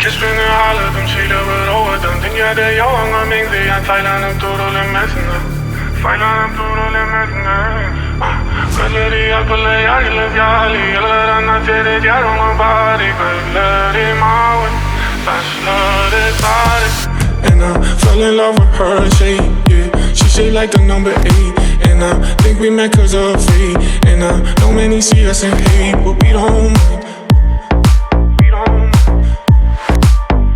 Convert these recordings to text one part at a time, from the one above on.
Kesbeni ağladım şeyleri ovadım. Dünyada yalan menziyen saylanıp durulemezsin. Saylanıp durulemezsin. Gözleri yakılı yargılız yali. Yıllarına seyrediyor onun bari. Gözleri mavi, saçları sarı. And I fell in love with her shape, yeah. She shaped like the number 8. And I think we met cause of fate. And I know many see us and hate, but we don't mind. We don't mind.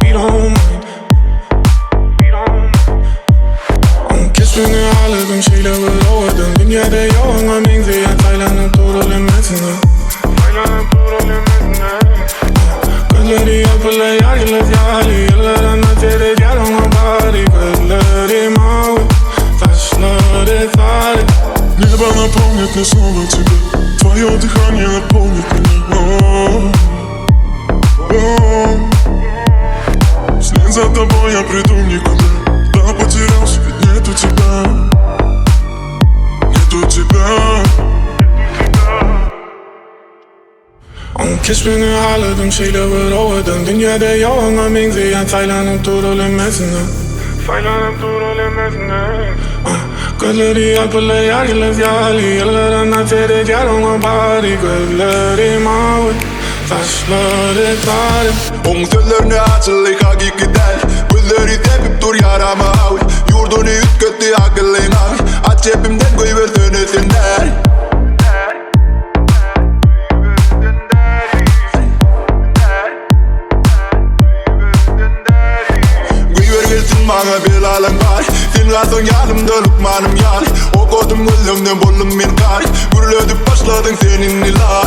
We don't mind. We don't mind. Kesbeni ağladım şeyleri ovadım. Dünyada yalan menziyen saylanıp durulemezsin. Saylanıp durulemezsin. Gözleri yapılı yargılız yali. Yıllarına seyrediyor onun bari. Gözleri mavi, saçları sarı. Небо наполнит нас снова тебя. Твое дыхание наполнит меня. Вслед за тобой я приду никуда. Да, потерялся, ведь нету тебя. Нету тебя. Kesbeni ağladım şeyleri ovadım. Dünyada yalan menziyen saylanıp durulemezsin. Saylanıp durulemezsin. Gözleri yapılı yargılız yali. Yıllarına seyrediyor onun bari. Gözleri mavi, saçları sarı. Onun sözlerine açılık hakikiden. Gözleri tepip dur yarama avi. Yurdunu ütköttü akıllın avi. Aç cebimden koyuversene sen der. Bana belalan var. Sen kalsın yanımda lukmanım yar. O kodum gözümden bollum men kar. Gürledip başladın seninle lar.